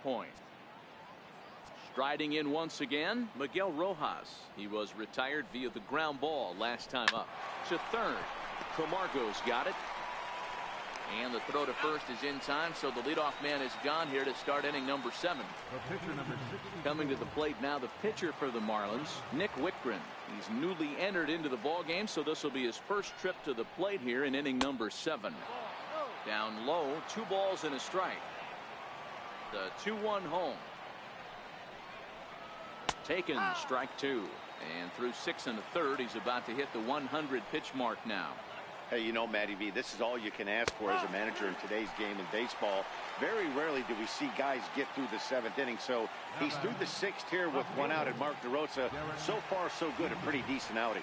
point. Striding in once again, Miguel Rojas. He was retired via the ground ball last time up. To third, Camargo's got it. And the throw to first is in time, so the leadoff man is gone here to start inning number 7. Coming to the plate now, the pitcher for the Marlins, Nick Wickgren. He's newly entered into the ball game, so this will be his first trip to the plate here in inning number 7. Down low, 2 balls and a strike. The 2-1 home. Taken, strike 2. And through 6 1/3, he's about to hit the 100 pitch mark now. Hey, you know, Matty V, this is all you can ask for as a manager in today's game in baseball. Very rarely do we see guys get through the 7th inning. So he's through the 6th here with 1 out, and Mark DeRosa, so far so good, a pretty decent outing.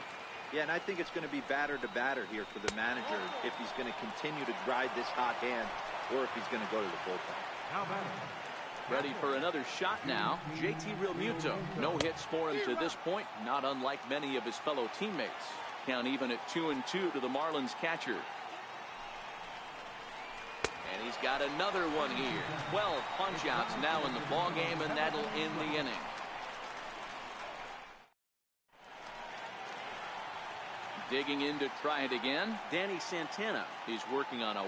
Yeah, and I think it's going to be batter to batter here for the manager if he's going to continue to ride this hot hand or if he's going to go to the bullpen. Ready for another shot now, JT Realmuto. No hits for him to this point, not unlike many of his fellow teammates. Count even at 2-2 to the Marlins catcher. And he's got another one here. 12 punch-outs now in the ball game, and that'll end the inning. Digging in to try it again, Danny Santana. He's working on a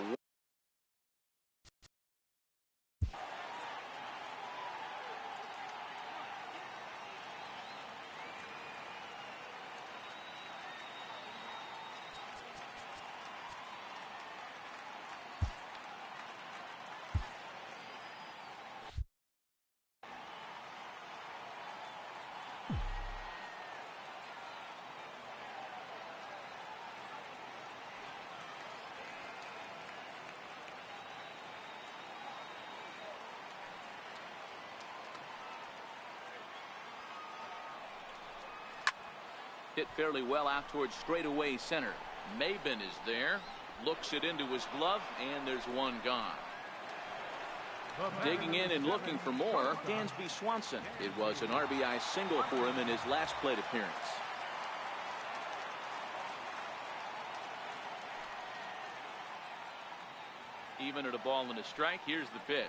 hit fairly well out towards straightaway center. Maben is there, looks it into his glove, and there's one gone. Digging in and looking for more, Dansby Swanson. It was an RBI single for him in his last plate appearance. Even at a ball and a strike, here's the pitch.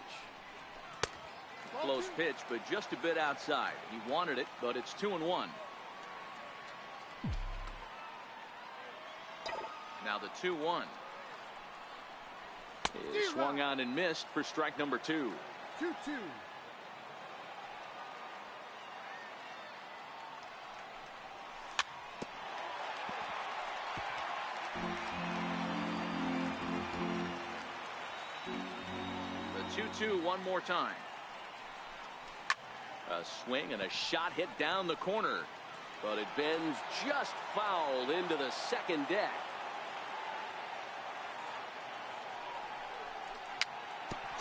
Close pitch, but just a bit outside. He wanted it, but it's 2-1. Now the 2-1 is swung on and missed for strike number 2. 2-2. The 2-2 one more time. A swing and a shot hit down the corner, but it bends just foul into the second deck.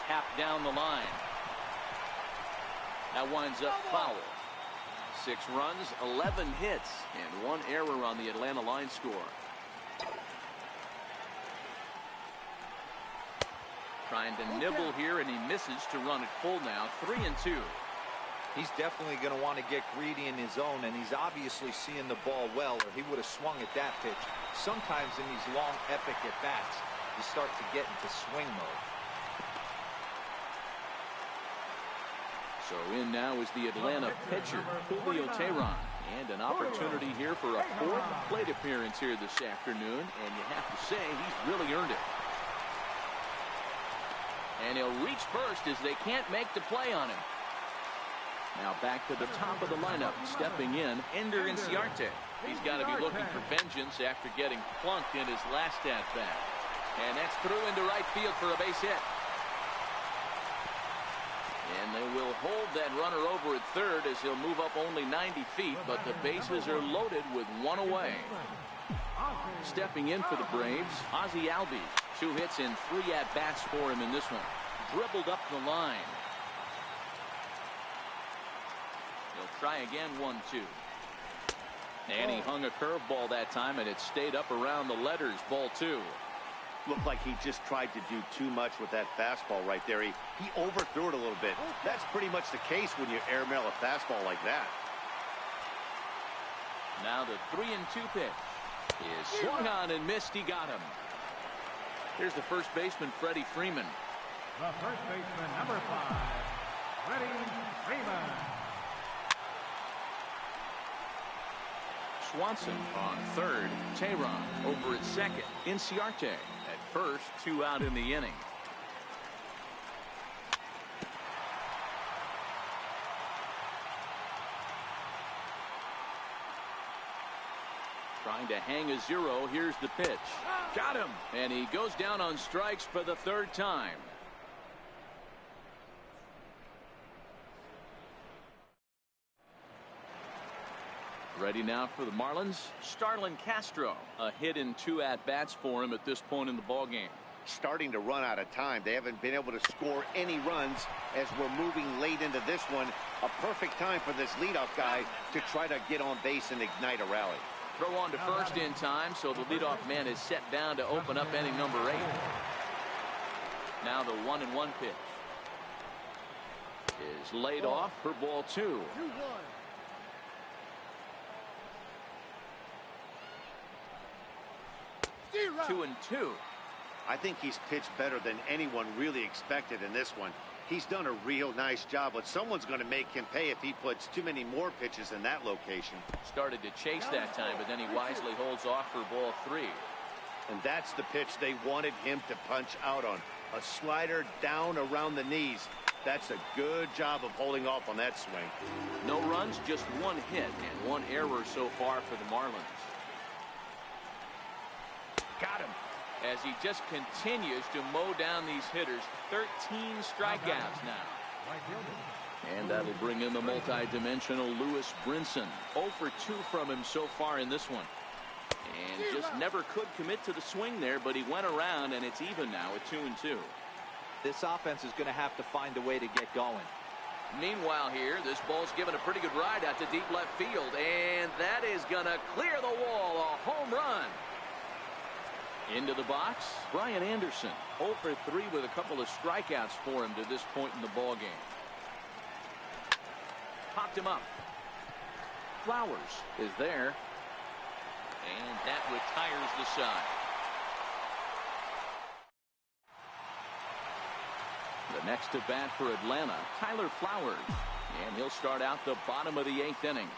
Tapped down the line. That winds up foul. 6 runs, 11 hits, and 1 error on the Atlanta line score. Trying to nibble here, and he misses to run it full now. 3-2. He's definitely going to want to get greedy in his zone, and he's obviously seeing the ball well, or he would have swung at that pitch. Sometimes in these long, epic at-bats, you start to get into swing mode. So in now is the Atlanta pitcher, Julio Teheran. And an opportunity here for a 4th plate appearance here this afternoon. And you have to say, he's really earned it. And he'll reach first as they can't make the play on him. Now back to the top of the lineup, stepping in, Ender Inciarte. He's got to be looking for vengeance after getting plunked in his last at-bat. And that's through into right field for a base hit. And they will hold that runner over at third as he'll move up only 90 feet, but the bases are loaded with 1 away. Stepping in for the Braves, Ozzie Albies. 2 hits and 3 at-bats for him in this one. Dribbled up the line. He'll try again, 1-2. And he hung a curveball that time, and it stayed up around the letters, ball 2. Looked like he just tried to do too much with that fastball right there. He overthrew it a little bit. That's pretty much the case when you airmail a fastball like that. Now the 3-2 pitch is swung on and missed. He got him. Here's the first baseman, Freddie Freeman. The first baseman, number 5, Swanson on third. Tehran over at second. Inciarte at first. 2 out in the inning. Trying to hang a 0. Here's the pitch. Got him. And he goes down on strikes for the 3rd time. Ready now for the Marlins. Starlin Castro. A hit in 2 at-bats for him at this point in the ballgame. Starting to run out of time. They haven't been able to score any runs as we're moving late into this one. A perfect time for this leadoff guy to try to get on base and ignite a rally. Throw on to first in time, so the leadoff man is set down to open up inning number 8. Now the 1-1 pitch is laid off for ball 2. 2-2. I think he's pitched better than anyone really expected in this one. He's done a real nice job, but someone's going to make him pay if he puts too many more pitches in that location. Started to chase that time, but then he wisely holds off for ball 3. And that's the pitch they wanted him to punch out on. A slider down around the knees. That's a good job of holding off on that swing. No runs, just 1 hit and 1 error so far for the Marlins. Got him. As he just continues to mow down these hitters. 13 strikeouts now. And that'll bring in the multi-dimensional Lewis Brinson. 0 for 2 from him so far in this one. And just never could commit to the swing there, but he went around, and it's even now at 2-2. This offense is going to have to find a way to get going. Meanwhile here, this ball's given a pretty good ride out to deep left field, and that is going to clear the wall. A home run. Into the box, Brian Anderson. 0 for 3 with a couple of strikeouts for him to this point in the ball game. Popped him up. Flowers is there. And that retires the side. The next to bat for Atlanta, Tyler Flowers. And he'll start out the bottom of the 8th inning.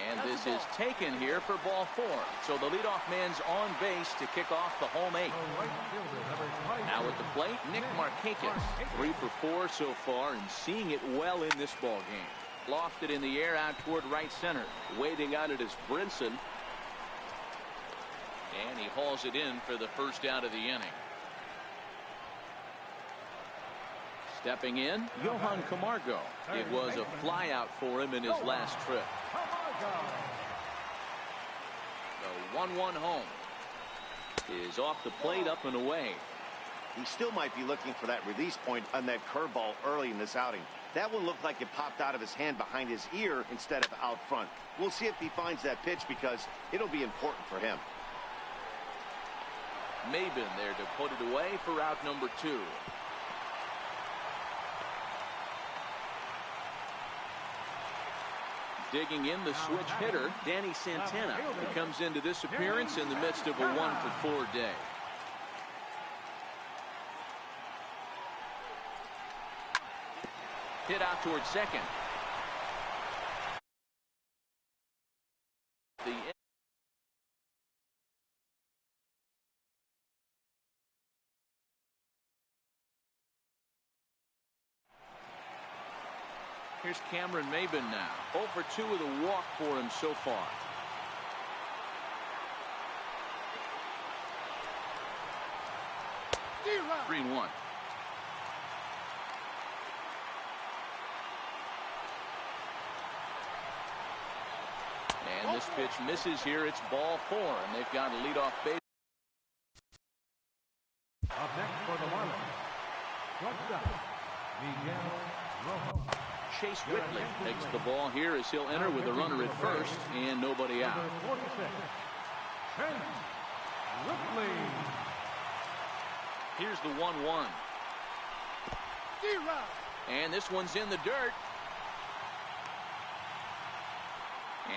And this is taken here for ball 4. So the leadoff man's on base to kick off the home 8. Now at the plate, Nick Markakis. 3 for 4 so far and seeing it well in this ball game. Lofted in the air out toward right center. Waiting on it is Brinson. And he hauls it in for the first out of the inning. Stepping in, Johan Camargo. It was a flyout for him in his last trip. The 1-1 home is off the plate, up and away. He still might be looking for that release point on that curveball early in this outing. That one looked like it popped out of his hand behind his ear instead of out front. We'll see if he finds that pitch because it'll be important for him. Maben there to put it away for out number 2. Digging in, the switch hitter, Danny Santana. He comes into this appearance in the midst of a 1 for 4 day. Hit out towards second. Here's Cameron Maben now. 0 for 2 with a walk for him so far. Green 1. And this pitch misses here. It's ball 4, and they've got a leadoff base. Up next for the Marlins, shortstop, Miguel Rojas. Chase Whitley takes the ball here as he'll enter with a runner at first and nobody out. Number 46, Chase Whitley. Here's the 1-1. And this one's in the dirt.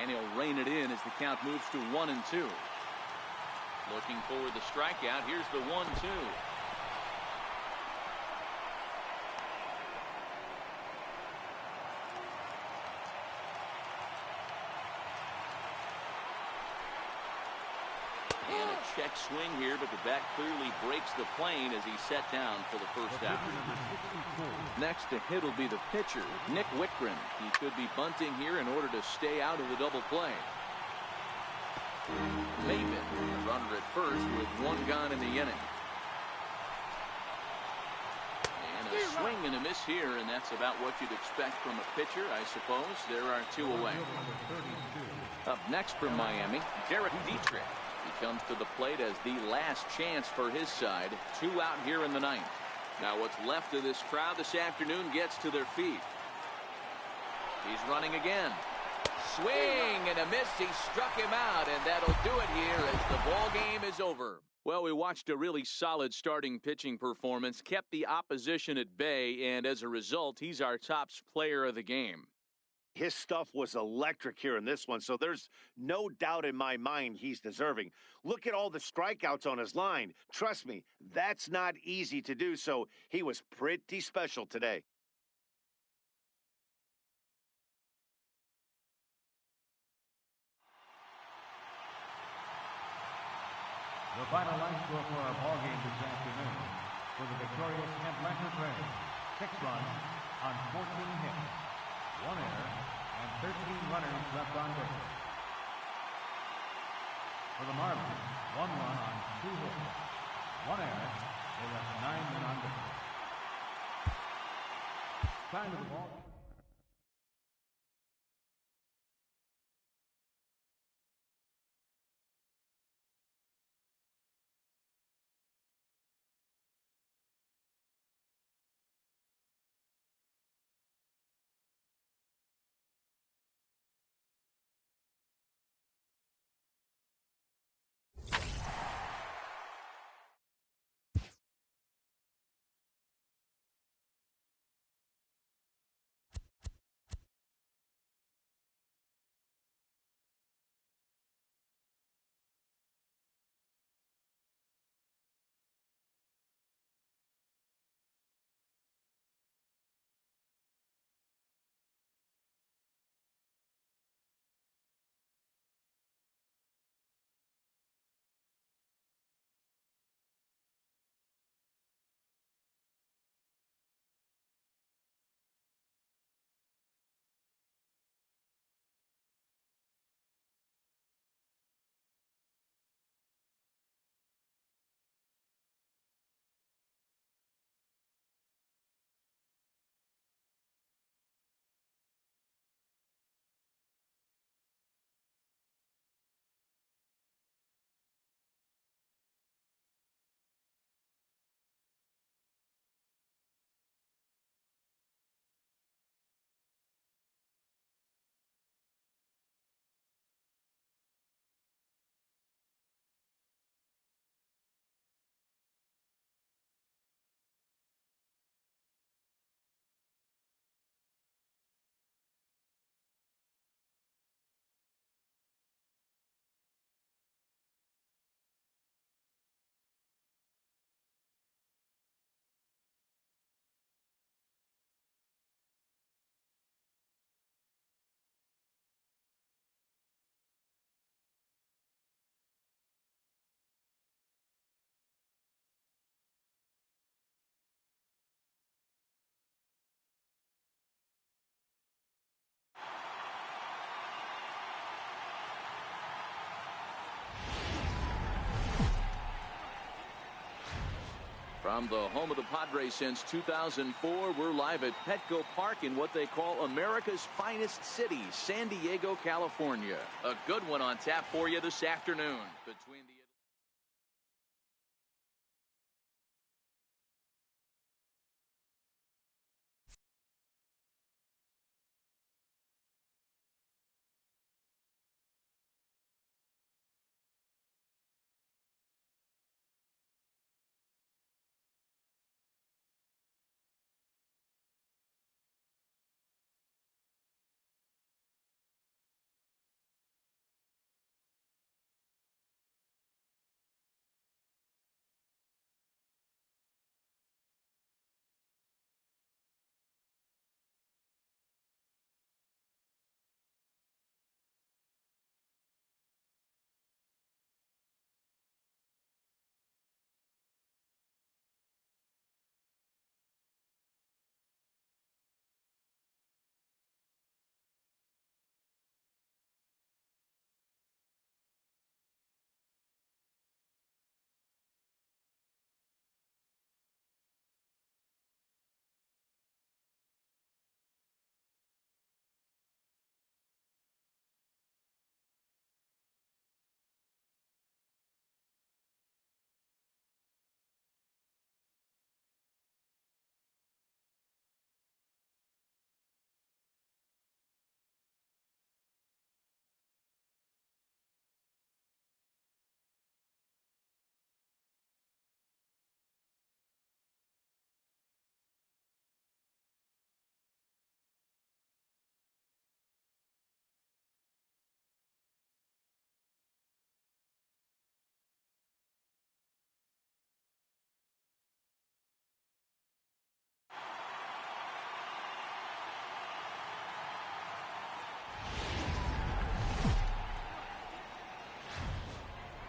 And he'll rein it in as the count moves to 1-2. Looking for the strikeout. Here's the 1-2. check swing here, but the bat clearly breaks the plane as he's set down for the first out. Next to hit will be the pitcher, Nick Whitgren. He could be bunting here in order to stay out of the double play. Maven, the runner at first with one gone in the inning. And a swing and a miss here, and that's about what you'd expect from a pitcher, I suppose. There are two away. Up next from Miami, Derek Dietrich. He comes to the plate as the last chance for his side. Two out here in the ninth. Now what's left of this crowd this afternoon gets to their feet. He's running again. Swing and a miss. He struck him out, and that'll do it here as the ball game is over. Well, we watched a really solid starting pitching performance, kept the opposition at bay, and as a result, he's our top player of the game. His stuff was electric here in this one, so there's no doubt in my mind he's deserving. Look at all the strikeouts on his line. Trust me, that's not easy to do, so he was pretty special today. The final line score for our ball game this afternoon for the victorious Atlanta Braves: 6 runs on 14 hits, 1 error, and 13 runners left on base. For the Marlins, 1 run on 2 hits, 1 error. They left 9 men on base. Time of the ball. From the home of the Padres since 2004, we're live at Petco Park in what they call America's finest city, San Diego, California. A good one on tap for you this afternoon between the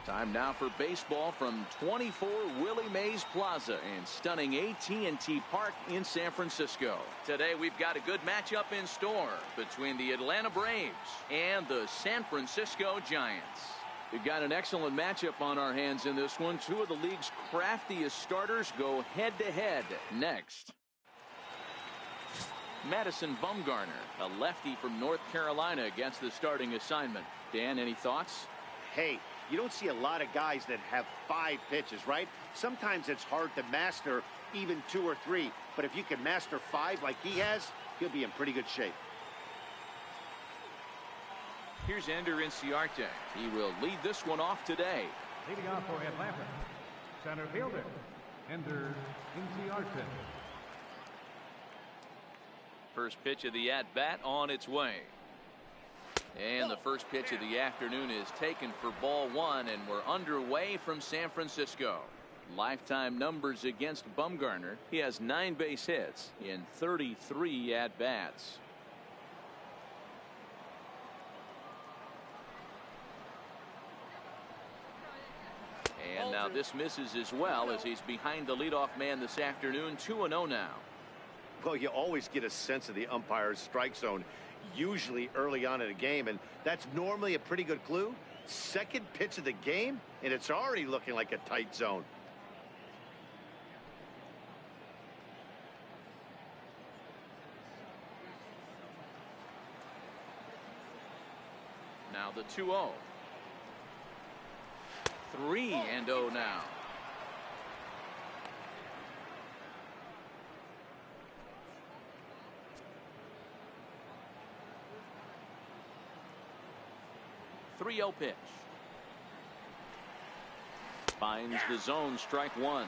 Time now for baseball from 24 Willie Mays Plaza in stunning AT&T Park in San Francisco. Today we've got a good matchup in store between the Atlanta Braves and the San Francisco Giants. We've got an excellent matchup on our hands in this one. Two of the league's craftiest starters go head-to-head next. Madison Bumgarner, a lefty from North Carolina, against the starting assignment. Dan, any thoughts? Hey, you don't see a lot of guys that have 5 pitches, right? Sometimes it's hard to master even 2 or 3. But if you can master 5 like he has, he'll be in pretty good shape. Here's Ender Inciarte. He will lead this one off today. Leading off for Atlanta, center fielder, Ender Inciarte. First pitch of the at-bat on its way. And the first pitch of the afternoon is taken for ball 1, and we're underway from San Francisco. Lifetime numbers against Bumgarner. He has 9 base hits in 33 at-bats. And now this misses as well, as he's behind the leadoff man this afternoon. 2-0 now. Well, you always get a sense of the umpire's strike zone, usually early on in a game, and that's normally a pretty good clue. Second pitch of the game, and it's already looking like a tight zone. Now the 2-0. 3-0 now. .30 pitch. Finds the zone, strike 1.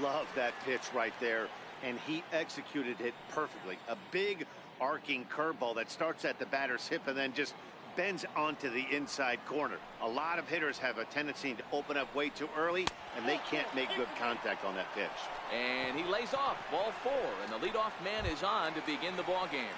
Love that pitch right there, and he executed it perfectly. A big arcing curveball that starts at the batter's hip and then just bends onto the inside corner. A lot of hitters have a tendency to open up way too early, and they can't make good contact on that pitch. And he lays off, ball 4, and the leadoff man is on to begin the ball game.